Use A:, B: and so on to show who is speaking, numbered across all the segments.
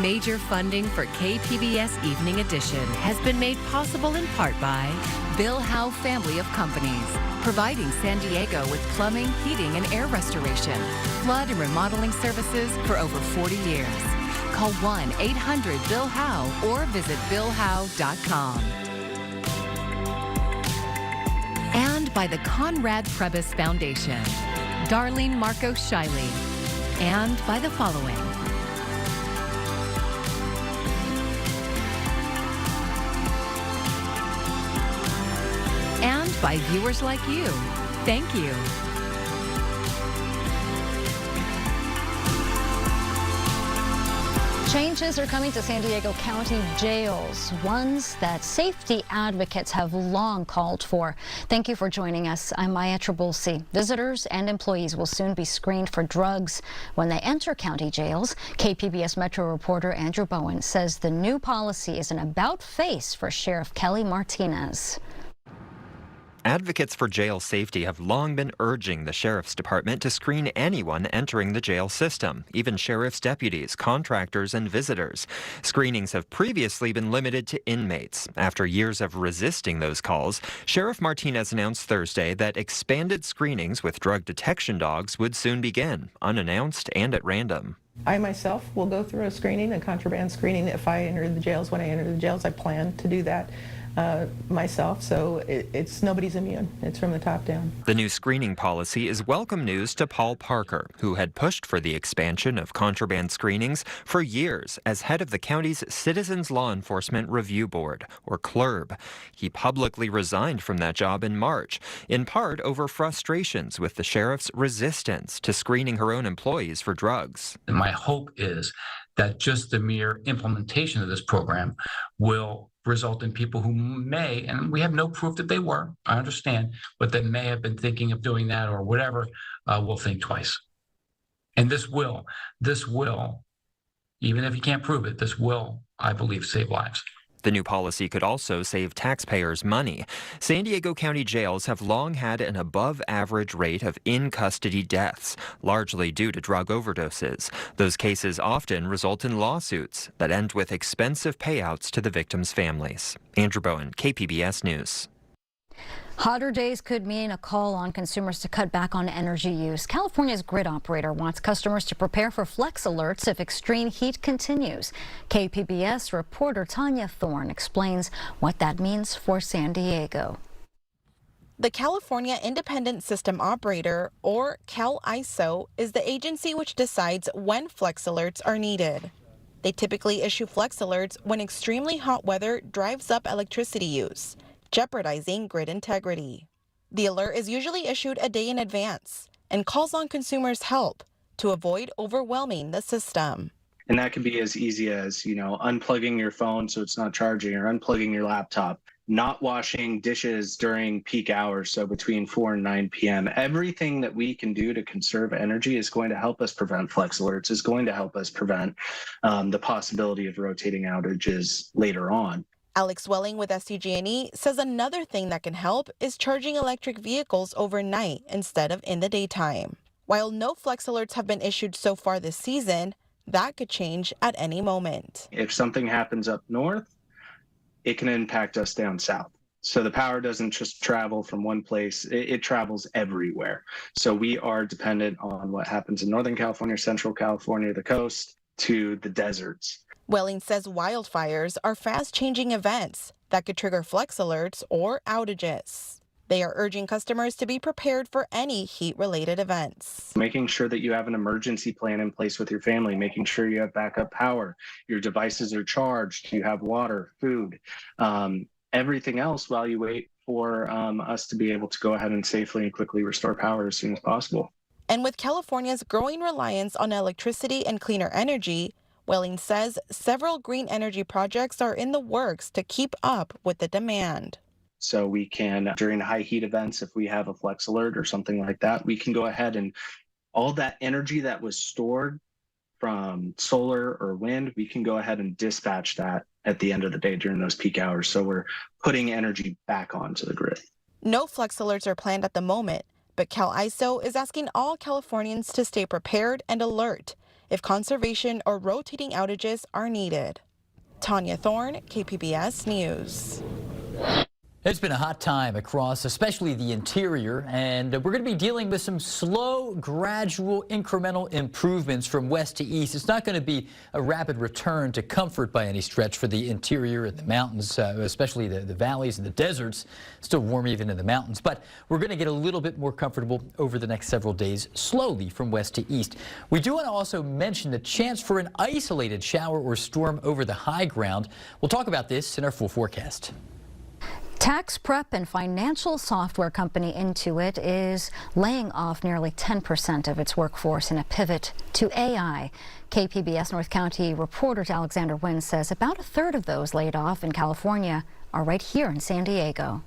A: Major funding for KPBS Evening Edition has been made possible in part by Bill Howe Family of Companies, providing San Diego with plumbing, heating, and air restoration, flood and remodeling services for over 40 years. Call 1-800-BILL-HOWE or visit billhowe.com. And by the Conrad Prebys Foundation, Darlene Marco Shiley, and by the following. And by viewers like you. Thank you.
B: Changes are coming to San Diego County jails, ones that safety advocates have long called for. Thank you for joining us. I'm Maya Trabulsi. Visitors and employees will soon be screened for drugs when they enter county jails. KPBS Metro reporter Andrew Bowen says the new policy is an about-face for Sheriff Kelly Martinez.
C: Advocates for jail safety have long been urging the Sheriff's Department to screen anyone entering the jail system, even sheriff's deputies, contractors, and visitors. Screenings have previously been limited to inmates. After years of resisting those calls, Sheriff Martinez announced Thursday that expanded screenings with drug detection dogs would soon begin, unannounced and at random.
D: I myself will go through a screening, a contraband screening, if I enter the jails. When I enter the jails, I plan to do that myself, so it's nobody's immune. It's from the top down.
C: The new screening policy is welcome news to Paul Parker, who had pushed for the expansion of contraband screenings for years as head of the county's Citizens Law Enforcement Review Board, or CLERB. He publicly resigned from that job in March, in part over frustrations with the sheriff's resistance to screening her own employees for drugs.
E: My hope is that just the mere implementation of this program will result in people who may, and we have no proof that they were, I understand, but that may have been thinking of doing that or whatever, will think twice. And this will, even if you can't prove it, this will, I believe, save lives.
C: The new policy could also save taxpayers money. San Diego County jails have long had an above-average rate of in-custody deaths, largely due to drug overdoses. Those cases often result in lawsuits that end with expensive payouts to the victims' families. Andrew Bowen, KPBS News.
B: Hotter days could mean a call on consumers to cut back on energy use. California's grid operator wants customers to prepare for flex alerts if extreme heat continues. KPBS reporter Tanya Thorne explains what that means for San Diego.
F: The California Independent System Operator, or KISO, is the agency which decides when flex alerts are needed. They typically issue flex alerts when extremely hot weather drives up electricity use, jeopardizing grid integrity. The alert is usually issued a day in advance and calls on consumers' help to avoid overwhelming the system.
G: And that can be as easy as, unplugging your phone so it's not charging, or unplugging your laptop, not washing dishes during peak hours, so between 4 and 9 p.m. Everything that we can do to conserve energy is going to help us prevent flex alerts, is going to help us prevent the possibility of rotating outages later on.
F: Alex Welling with SDG&E says another thing that can help is charging electric vehicles overnight instead of in the daytime. While no flex alerts have been issued so far this season, that could change at any moment.
G: If something happens up north, it can impact us down south. So the power doesn't just travel from one place, it travels everywhere. So we are dependent on what happens in Northern California, Central California, the coast, to the deserts.
F: Welling says wildfires are fast-changing events that could trigger flex alerts or outages. They are urging customers to be prepared for any heat-related events.
G: Making sure that you have an emergency plan in place with your family, making sure you have backup power, your devices are charged, you have water, food, everything else while you wait for us to be able to go ahead and safely and quickly restore power as soon as possible.
F: And with California's growing reliance on electricity and cleaner energy, Welling says several green energy projects are in the works to keep up with the demand.
G: So we can, during high heat events, if we have a flex alert or something like that, we can go ahead and all that energy that was stored from solar or wind, we can go ahead and dispatch that at the end of the day during those peak hours. So we're putting energy back onto the grid.
F: No flex alerts are planned at the moment, but KISO is asking all Californians to stay prepared and alert if conservation or rotating outages are needed. Tanya Thorne, KPBS News.
H: It's been a hot time across, especially the interior, and we're going to be dealing with some slow, gradual, incremental improvements from west to east. It's not going to be a rapid return to comfort by any stretch for the interior and the mountains, especially the valleys and the deserts. Still warm even in the mountains, but we're going to get a little bit more comfortable over the next several days, slowly from west to east. We do want to also mention the chance for an isolated shower or storm over the high ground. We'll talk about this in our full forecast.
B: Tax prep and financial software company Intoit is laying off nearly 10% of its workforce in a pivot to AI. KPBS North County reporter Alexander Wynn says about a third of those laid off in California are right here in San Diego.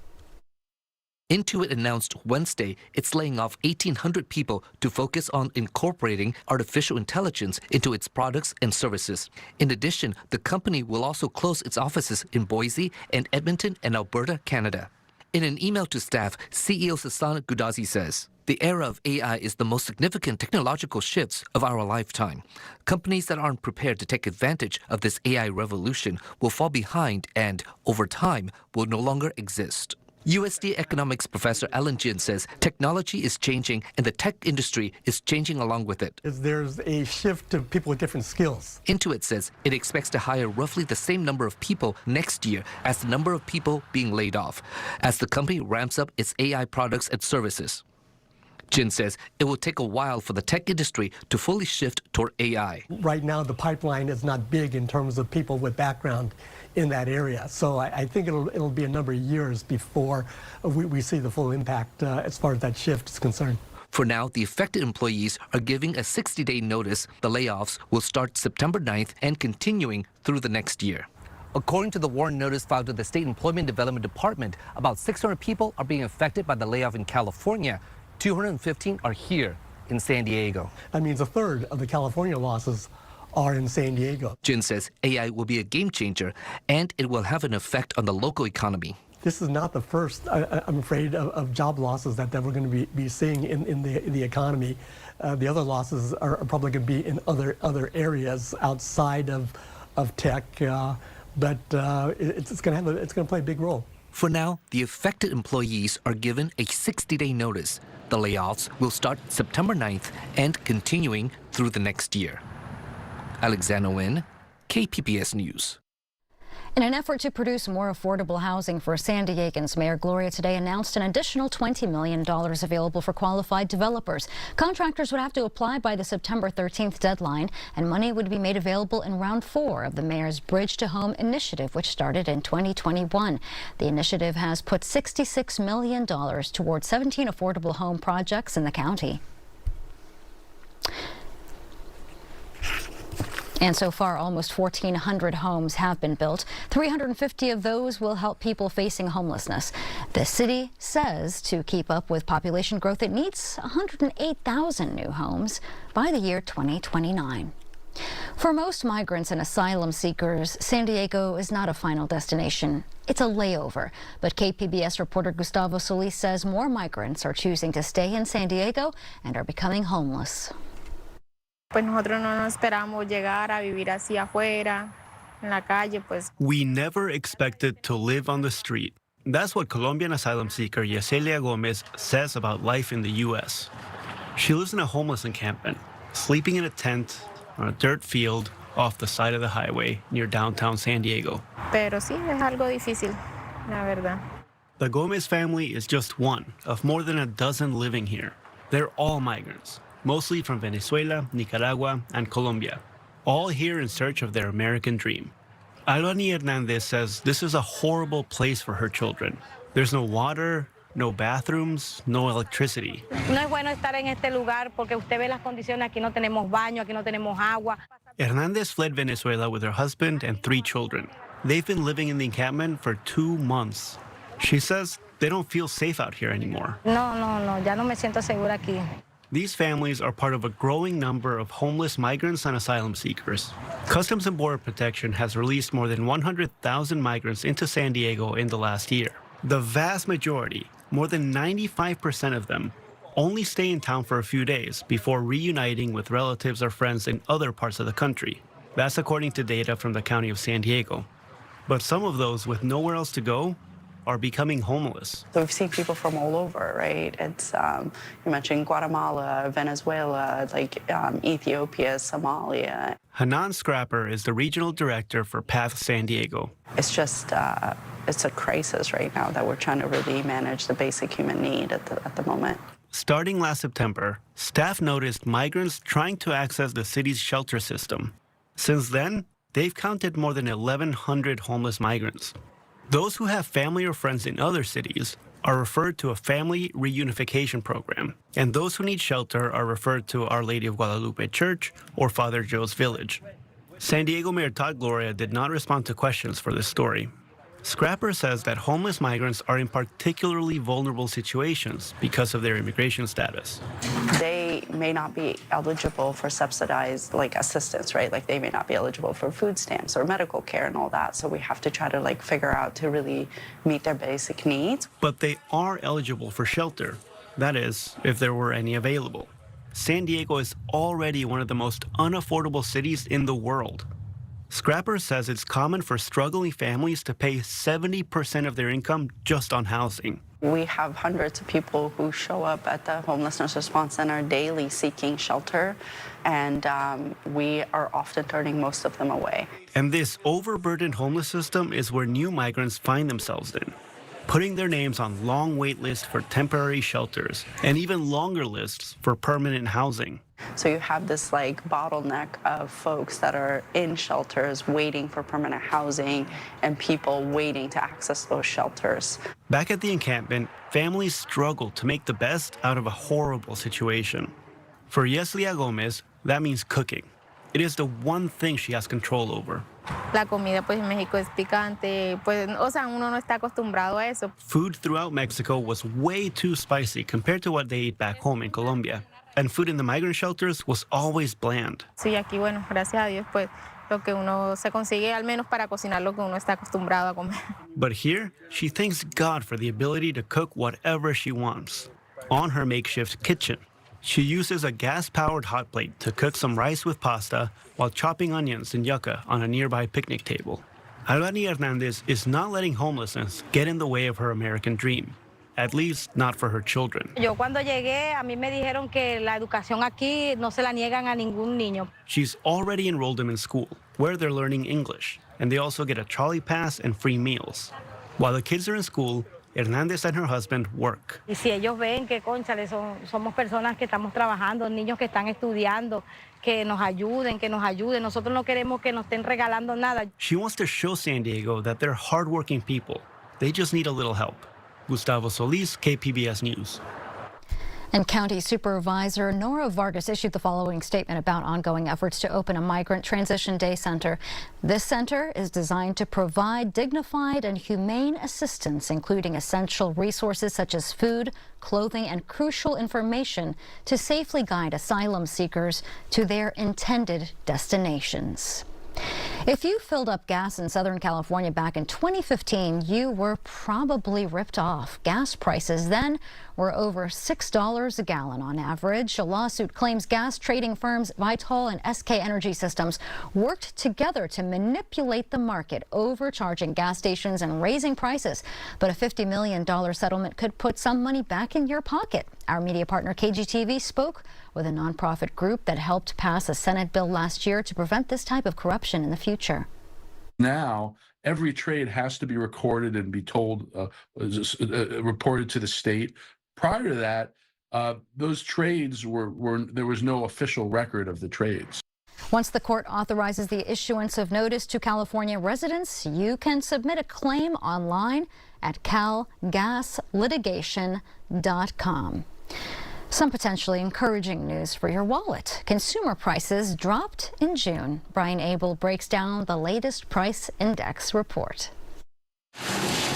I: Intoit announced Wednesday it's laying off 1,800 people to focus on incorporating artificial intelligence into its products and services. In addition, the company will also close its offices in Boise and Edmonton and Alberta, Canada. In an email to staff, CEO Sasan Goudazi says, "The era of AI is the most significant technological shifts of our lifetime. Companies that aren't prepared to take advantage of this AI revolution will fall behind and, over time, will no longer exist." USD economics professor Alan Jin says technology is changing and the tech industry is changing along with it.
J: There's a shift to people with different skills.
I: Intoit says it expects to hire roughly the same number of people next year as the number of people being laid off, as the company ramps up its AI products and services. Jin says it will take a while for the tech industry to fully shift toward AI.
J: Right now, the pipeline is not big in terms of people with background in that area. So I think it'll be a number of years before we see the full impact as far as that shift is concerned.
I: For now, the affected employees are giving a 60-day notice. The layoffs will start September 9th and continuing through the next year. According to the warrant notice filed with the State Employment Development Department, about 600 people are being affected by the layoff in California. 215 are here in San Diego.
J: That means a third of the California losses are in San Diego.
I: Jin says AI will be a game changer and it will have an effect on the local economy.
J: This is not the first, I'm afraid, of job losses that we're going to be seeing in the economy. The other losses are probably going to be in other areas outside of tech, but it's going to play a big role.
I: For now, the affected employees are given a 60-day notice. The layoffs will start September 9th and continuing through the next year. Alexander Wynn, KPBS News.
B: In an effort to produce more affordable housing for San Diegans, Mayor Gloria today announced an additional $20 million available for qualified developers. Contractors would have to apply by the September 13th deadline, and money would be made available in round 4 of the mayor's Bridge to Home initiative, which started in 2021. The initiative has put $66 million towards 17 affordable home projects in the county. And so far, almost 1,400 homes have been built. 350 of those will help people facing homelessness. The city says to keep up with population growth, it needs 108,000 new homes by the year 2029. For most migrants and asylum seekers, San Diego is not a final destination. It's a layover. But KPBS reporter Gustavo Solis says more migrants are choosing to stay in San Diego and are becoming homeless.
K: Pues nosotros no nos esperamos llegar a vivir así afuera, en la calle, pues.
L: We never expected to live on the street. That's what Colombian asylum seeker Yeselia Gomez says about life in the U.S. She lives in a homeless encampment, sleeping in a tent on a dirt field off the side of the highway near downtown San Diego.
K: Pero sí, es algo difícil, la verdad.
L: The Gomez family is just one of more than a dozen living here. They're all migrants, mostly from Venezuela, Nicaragua, and Colombia, all here in search of their American dream. Alani Hernandez says this is a horrible place for her children. There's no water, no bathrooms, no electricity.
K: No es bueno estar en este lugar porque usted ve las condiciones, aquí no tenemos baño, aquí no tenemos agua.
L: Hernandez fled Venezuela with her husband and 3 children. They've been living in the encampment for 2 months. She says they don't feel safe out here anymore.
K: No, ya no me siento segura aquí.
L: These families are part of a growing number of homeless migrants and asylum seekers. Customs and Border Protection has released more than 100,000 migrants into San Diego in the last year. The vast majority, more than 95% of them, only stay in town for a few days before reuniting with relatives or friends in other parts of the country. That's according to data from the county of San Diego. But some of those with nowhere else to go are becoming homeless.
M: So we've seen people from all over, right? It's, you mentioned Guatemala, Venezuela, Ethiopia, Somalia.
L: Hanan Scrapper is the regional director for PATH San Diego.
M: It's just, it's a crisis right now that we're trying to really manage the basic human need at the moment.
L: Starting last September, staff noticed migrants trying to access the city's shelter system. Since then, they've counted more than 1,100 homeless migrants. Those who have family or friends in other cities are referred to a family reunification program, and those who need shelter are referred to Our Lady of Guadalupe Church or Father Joe's Village. San Diego Mayor Todd Gloria did not respond to questions for this story. Scrapper says that homeless migrants are in particularly vulnerable situations because of their immigration status.
M: They may not be eligible for subsidized assistance, right? They may not be eligible for food stamps or medical care and all that. So we have to try to figure out to really meet their basic needs.
L: But they are eligible for shelter. That is, if there were any available. San Diego is already one of the most unaffordable cities in the world. Scrapper says it's common for struggling families to pay 70% of their income just on housing.
M: We have hundreds of people who show up at the Homelessness Response Center daily seeking shelter, and we are often turning most of them away.
L: And this overburdened homeless system is where new migrants find themselves in, putting their names on long wait lists for temporary shelters and even longer lists for permanent housing.
M: So you have this bottleneck of folks that are in shelters waiting for permanent housing and people waiting to access those shelters.
L: Back at the encampment, families struggle to make the best out of a horrible situation. For Yeslia Gomez, that means cooking. It is the one thing she has control over.
K: La comida pues en México es picante, pues uno no está acostumbrado a eso.
L: Food throughout Mexico was way too spicy compared to what they eat back home in Colombia. And food in the migrant shelters was always bland.
K: Sí, aquí bueno, gracias a Dios pues lo que uno se consigue al menos para cocinar lo que uno está acostumbrado a comer.
L: But here, she thanks God for the ability to cook whatever she wants on her makeshift kitchen. She uses a gas-powered hot plate to cook some rice with pasta while chopping onions and yucca on a nearby picnic table. Albany Hernandez is not letting homelessness get in the way of her American dream. At least not for her children.
N: Yo cuando llegué, a mí me dijeron que la educación aquí no se la niegan a ningún niño.
L: She's already enrolled them in school, where they're learning English, and they also get a trolley pass and free meals. While the kids are in school, Hernandez and her husband work.
N: Y si ellos ven que, cónchale, somos personas que estamos trabajando, niños que están estudiando, que nos ayuden, Nosotros no queremos que nos estén regalando nada.
L: She wants to show San Diego that they're hardworking people. They just need a little help. Gustavo Solis, KPBS News.
B: And County Supervisor Nora Vargas issued the following statement about ongoing efforts to open a migrant transition day center. This center is designed to provide dignified and humane assistance, including essential resources such as food, clothing, and crucial information to safely guide asylum seekers to their intended destinations. If you filled up gas in Southern California back in 2015, you were probably ripped off. Gas prices then were over $6 a gallon on average. A lawsuit claims gas trading firms Vitol and SK Energy Systems worked together to manipulate the market, overcharging gas stations and raising prices. But a $50 million settlement could put some money back in your pocket. Our media partner KGTV spoke with a nonprofit group that helped pass a Senate bill last year to prevent this type of corruption in the future.
O: Now, every trade has to be recorded and be told, reported to the state. Prior to that, those trades there was no official record of the trades.
B: Once the court authorizes the issuance of notice to California residents, you can submit a claim online at calgaslitigation.com. Some potentially encouraging news for your wallet. Consumer prices dropped in June. Brian Abel breaks down the latest price index report.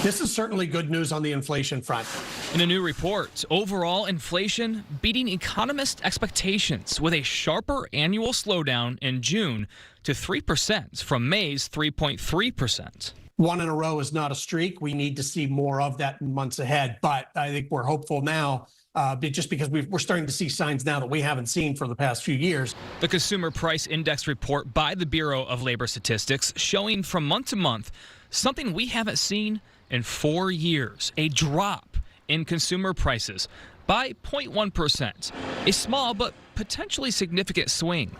P: This is certainly good news on the inflation front.
Q: In a new report, overall inflation beating economist expectations with a sharper annual slowdown in June to 3% from May's 3.3%.
P: One in a row is not a streak. We need to see more of that in months ahead, but I think we're hopeful now just because we're starting to see signs now that we haven't seen for the past few years.
Q: The Consumer Price Index report by the Bureau of Labor Statistics showing from month to month something we haven't seen in 4 years, a drop in consumer prices by 0.1%, a small but potentially significant swing.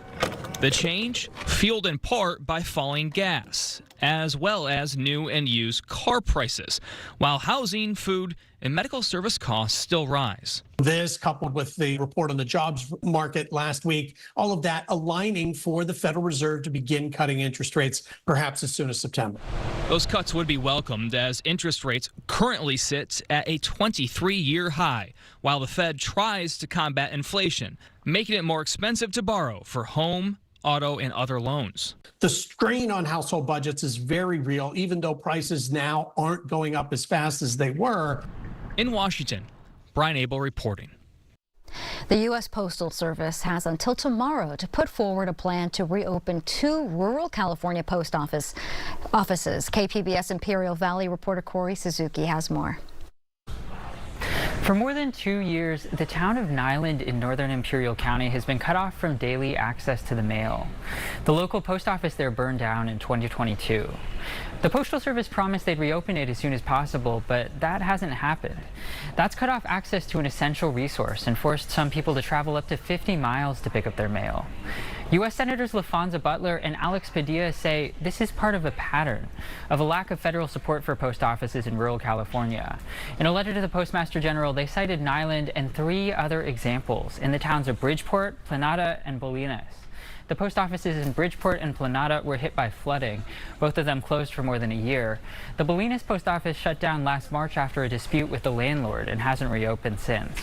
Q: The change fueled in part by falling gas, as well as new and used car prices, while housing, food, and medical service costs still rise.
P: This, coupled with the report on the jobs market last week, all of that aligning for the Federal Reserve to begin cutting interest rates perhaps as soon as September.
Q: Those cuts would be welcomed as interest rates currently sit at a 23-year high, while the Fed tries to combat inflation, making it more expensive to borrow for home, auto, and other loans.
P: The strain on household budgets is very real, even though prices now aren't going up as fast as they were.
Q: In Washington, Brian Abel reporting.
B: The U.S. Postal Service has until tomorrow to put forward a plan to reopen 2 rural California post offices. KPBS Imperial Valley reporter Corey Suzuki has more.
R: For more than 2 years, the town of Nyland in northern Imperial County has been cut off from daily access to the mail. The local post office there burned down in 2022. The Postal Service promised they'd reopen it as soon as possible, but that hasn't happened. That's cut off access to an essential resource and forced some people to travel up to 50 miles to pick up their mail. U.S. Senators LaFonza Butler and Alex Padilla say this is part of a pattern of a lack of federal support for post offices in rural California. In a letter to the Postmaster General, they cited Nyland and 3 other examples in the towns of Bridgeport, Planada, and Bolinas. The post offices in Bridgeport and Planada were hit by flooding. Both of them closed for more than a year. The Bolinas post office shut down last March after a dispute with the landlord and hasn't reopened since.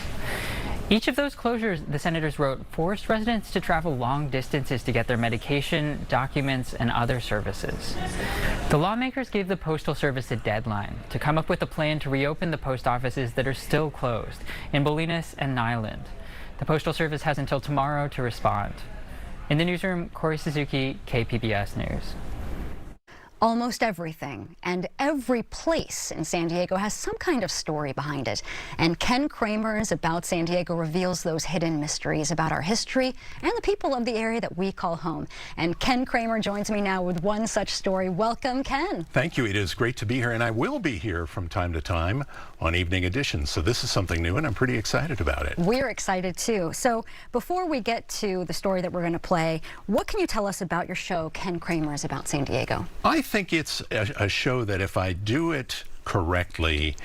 R: Each of those closures, the senators wrote, forced residents to travel long distances to get their medication, documents, and other services. The lawmakers gave the Postal Service a deadline to come up with a plan to reopen the post offices that are still closed in Bolinas and Nyland. The Postal Service has until tomorrow to respond. In the newsroom, Corey Suzuki, KPBS News.
B: Almost everything and every place in San Diego has some kind of story behind it. And Ken Kramer's About San Diego reveals those hidden mysteries about our history and the people of the area that we call home. And Ken Kramer joins me now with one such story. Welcome, Ken.
S: Thank you. It is great to be here, and I will be here from time to time on Evening Edition. So this is something new, and I'm pretty excited about it.
B: We're excited, too. So before we get to the story that we're going to play, what can you tell us about your show, Ken Kramer's About San Diego?
S: I think it's a show that if I do it correctly,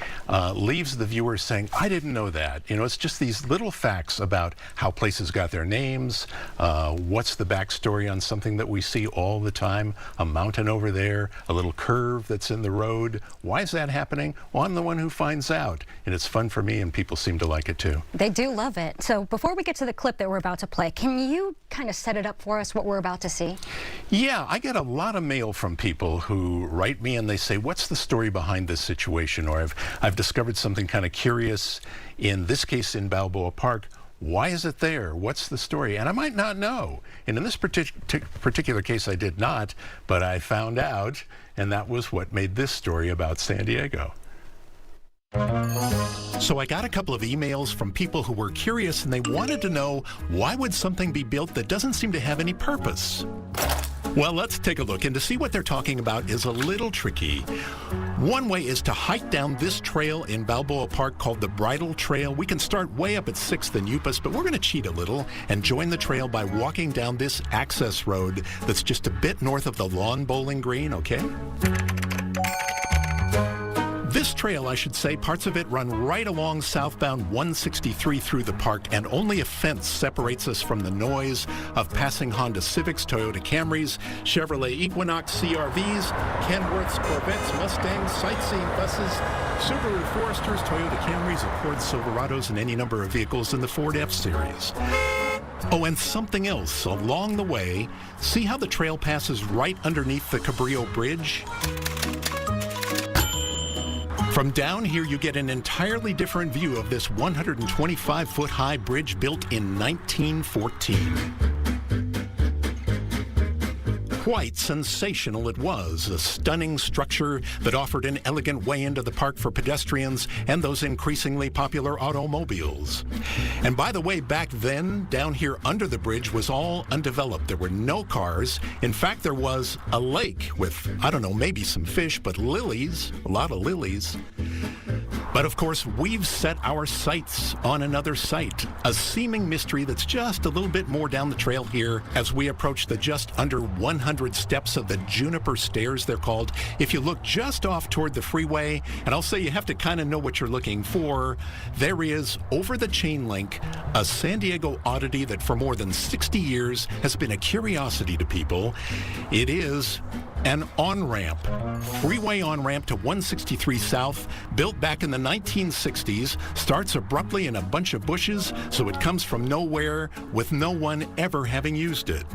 S: leaves the viewer saying, I didn't know that. You know, it's just these little facts about how places got their names, what's the backstory on something that we see all the time, a mountain over there, a little curve that's in the road. Why is that happening? Well, I'm the one who finds out, and it's fun for me, and people seem to like it too.
B: They do love it. So before we get to the clip that we're about to play, can you kind of set it up for us, what we're about to see?
S: Yeah, I get a lot of mail from people who write me and they say, what's the story behind this situation? Or I've discovered something kind of curious, in this case in Balboa Park. Why is it there? What's the story? And I might not know. And in this particular case, I did not, but I found out, and that was what made this story about San Diego. So I got a couple of emails from people who were curious, and they wanted to know, why would something be built that doesn't seem to have any purpose? Well, let's take a look, and to see what they're talking about is a little tricky. One way is to hike down this trail in Balboa Park called the Bridle Trail. We can start way up at 6th and Upas, but we're going to cheat a little and join the trail by walking down this access road that's just a bit north of the lawn bowling green, okay? This trail, I should say, parts of it run right along southbound 163 through the park, and only a fence separates us from the noise of passing Honda Civics, Toyota Camrys, Chevrolet Equinox CRVs, Kenworths, Corvettes, Mustangs, sightseeing buses, Subaru Foresters, Toyota Camrys, Accord Silverados, and any number of vehicles in the Ford F-Series. Oh, and something else along the way. See how the trail passes right underneath the Cabrillo Bridge? From down here, you get an entirely different view of this 125-foot high bridge built in 1914. quite sensational it was. A stunning structure that offered an elegant way into the park for pedestrians and those increasingly popular automobiles. And by the way, back then, down here under the bridge was all undeveloped. There were no cars. In fact, there was a lake with, I don't know, maybe some fish, but lilies, a lot of lilies. But of course, we've set our sights on another site, a seeming mystery that's just a little bit more down the trail here as we approach the just under 100 steps of the Juniper Stairs, they're called. If you look just off toward the freeway, and I'll say you have to kind of know what you're looking for, there is, over the chain link, a San Diego oddity that for more than 60 years has been a curiosity to people. It is an on-ramp, freeway on-ramp to 163 South, built back in the 1960s, starts abruptly in a bunch of bushes, so it comes from nowhere with no one ever having used it.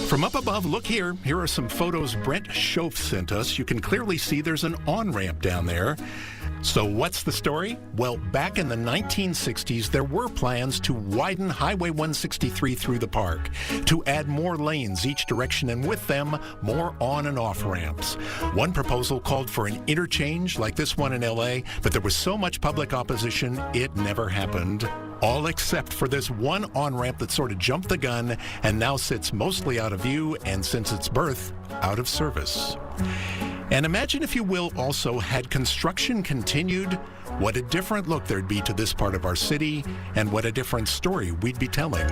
S: From up above, look here. Here are some photos Brent Schoaf sent us. You can clearly see there's an on-ramp down there. So what's the story? Well, back in the 1960s, there were plans to widen Highway 163 through the park, to add more lanes each direction, and with them, more on and off ramps. One proposal called for an interchange like this one in LA, but there was so much public opposition, it never happened. All except for this one on-ramp that sort of jumped the gun and now sits mostly out of view and, since its birth, out of service. And imagine, if you will, also, had construction continued, what a different look there'd be to this part of our city, and what a different story we'd be telling.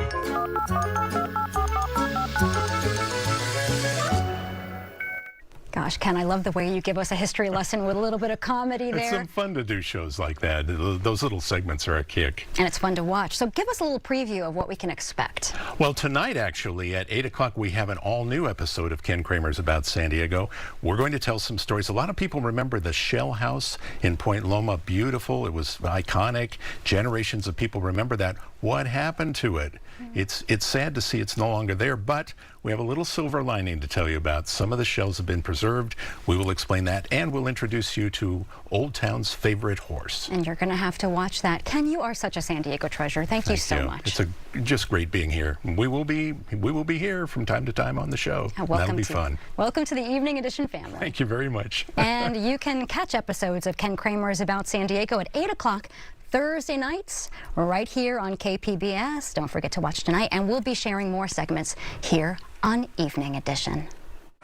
B: Gosh, Ken, I love the way you give us a history lesson with a little bit of comedy there.
S: It's some fun to do shows like that. Those little segments are a kick.
B: And it's fun to watch. So give us a little preview of what we can expect.
S: Well, tonight, actually, at 8 o'clock, we have an all-new episode of Ken Kramer's About San Diego. We're going to tell some stories. A lot of people remember the Shell House in Point Loma. Beautiful. It was iconic. Generations of people remember that. What happened to it? It's sad to see it's no longer there, but we have a little silver lining to tell you about. Some of the shells have been preserved. We will explain that, and we'll introduce you to Old Town's favorite horse.
B: And you're going to have to watch that. Ken, you are such a San Diego treasure. Thank you so much.
S: It's just great being here. We will be here from time to time on the show. That'll be fun.
B: Welcome to the Evening Edition family.
S: Thank you very much.
B: And you can catch episodes of Ken Kramer's About San Diego at 8 o'clock Thursday nights right here on KPBS. Don't forget to watch tonight, and we'll be sharing more segments here on Evening Edition.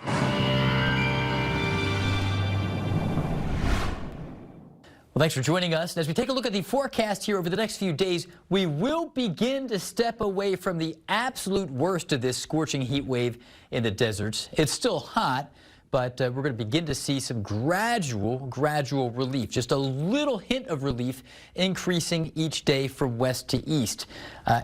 H: Well, thanks for joining us. And as we take a look at the forecast here over the next few days, we will begin to step away from the absolute worst of this scorching heat wave in the deserts. It's still hot, but we're going to begin to see some gradual relief, just a little hint of relief increasing each day from west to east.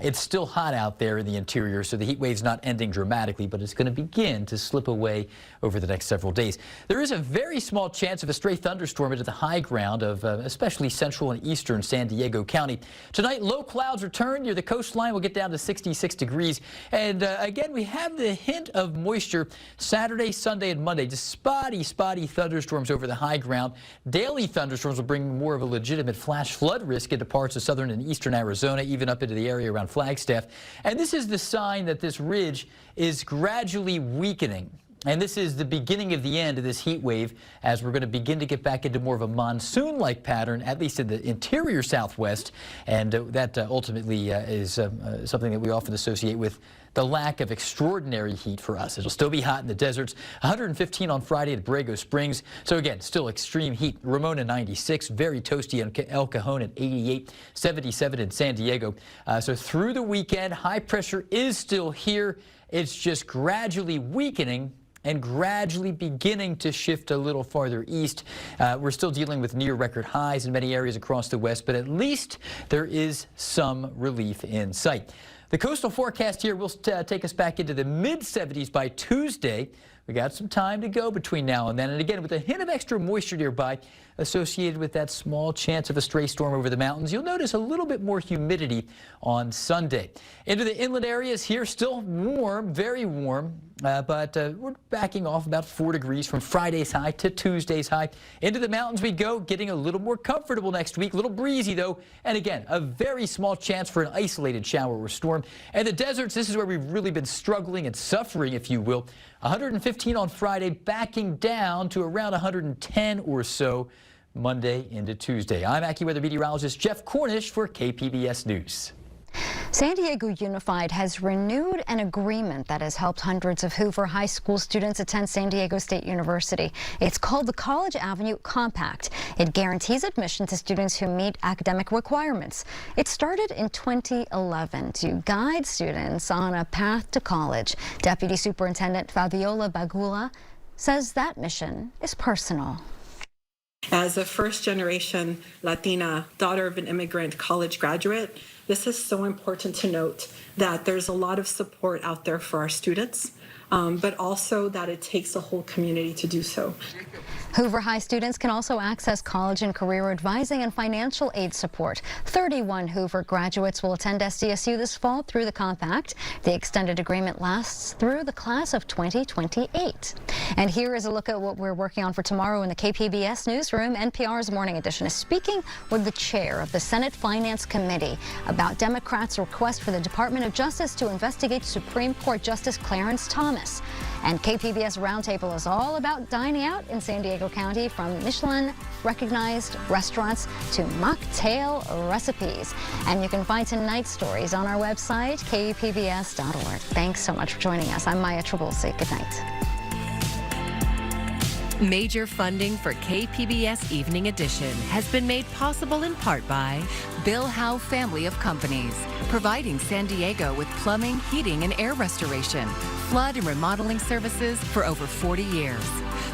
H: It's still hot out there in the interior, so the heat wave's not ending dramatically, but it's going to begin to slip away over the next several days. There is a very small chance of a stray thunderstorm into the high ground of especially central and eastern San Diego County. Tonight, low clouds return near the coastline. We'll get down to 66 degrees. And again, we have the hint of moisture Saturday, Sunday, and Monday. Just spotty thunderstorms over the high ground. Daily thunderstorms will bring more of a legitimate flash flood risk into parts of southern and eastern Arizona, even up into the area around Flagstaff. And this is the sign that this ridge is gradually weakening. And this is the beginning of the end of this heat wave, as we're going to begin to get back into more of a monsoon-like pattern, at least in the interior southwest. And that ultimately is something that we often associate with the lack of extraordinary heat for us. It'll still be hot in the deserts. 115 on Friday at Borrego Springs. So again, still extreme heat. Ramona 96, very toasty in El Cajon at 88, 77 in San Diego. So through the weekend, high pressure is still here. It's just gradually weakening and gradually beginning to shift a little farther east. We're still dealing with near record highs in many areas across the west, but at least there is some relief in sight. The coastal forecast here will take us back into the mid-70s by Tuesday. we got some time to go between now and then. And again, with a hint of extra moisture nearby associated with that small chance of a stray storm over the mountains, you'll notice a little bit more humidity on Sunday. Into the inland areas here, still warm, very warm, but we're backing off about 4 degrees from Friday's high to Tuesday's high. Into the mountains we go, getting a little more comfortable next week, a little breezy though, and again, a very small chance for an isolated shower or storm. And the deserts, this is where we've really been struggling and suffering, if you will. 115 on Friday, backing down to around 110 or so Monday into Tuesday. I'm AccuWeather meteorologist Jeff Cornish for KPBS News.
B: San Diego Unified has renewed an agreement that has helped hundreds of Hoover High School students attend San Diego State University. It's called the College Avenue Compact. It guarantees admission to students who meet academic requirements. It started in 2011 to guide students on a path to college. Deputy Superintendent Fabiola Bagula says that mission is personal.
T: As a first-generation Latina, daughter of an immigrant college graduate, this is so important to note that there's a lot of support out there for our students, but also that it takes a whole community to do so.
B: Hoover High students can also access college and career advising and financial aid support. 31 Hoover graduates will attend SDSU this fall through the compact. The extended agreement lasts through the class of 2028. And here is a look at what we're working on for tomorrow in the KPBS newsroom. NPR's Morning Edition is speaking with the chair of the Senate Finance Committee about Democrats' request for the Department of Justice to investigate Supreme Court Justice Clarence Thomas. And KPBS Roundtable is all about dining out in San Diego County, from Michelin-recognized restaurants to mocktail recipes. And you can find tonight's stories on our website, kpbs.org. Thanks so much for joining us. I'm Maya Trabulsi. Good night.
A: Major funding for KPBS Evening Edition has been made possible in part by Bill Howe Family of Companies, providing San Diego with plumbing, heating, and air restoration, flood and remodeling services for over 40 years.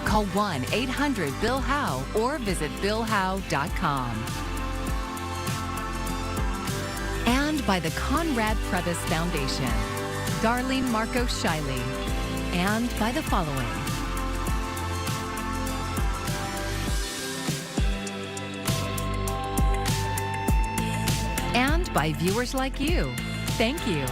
A: Call 1-800-BILL-HOWE or visit billhowe.com. And by the Conrad Previs Foundation, Darlene Marco Shiley, and by the following. And by viewers like you. Thank you.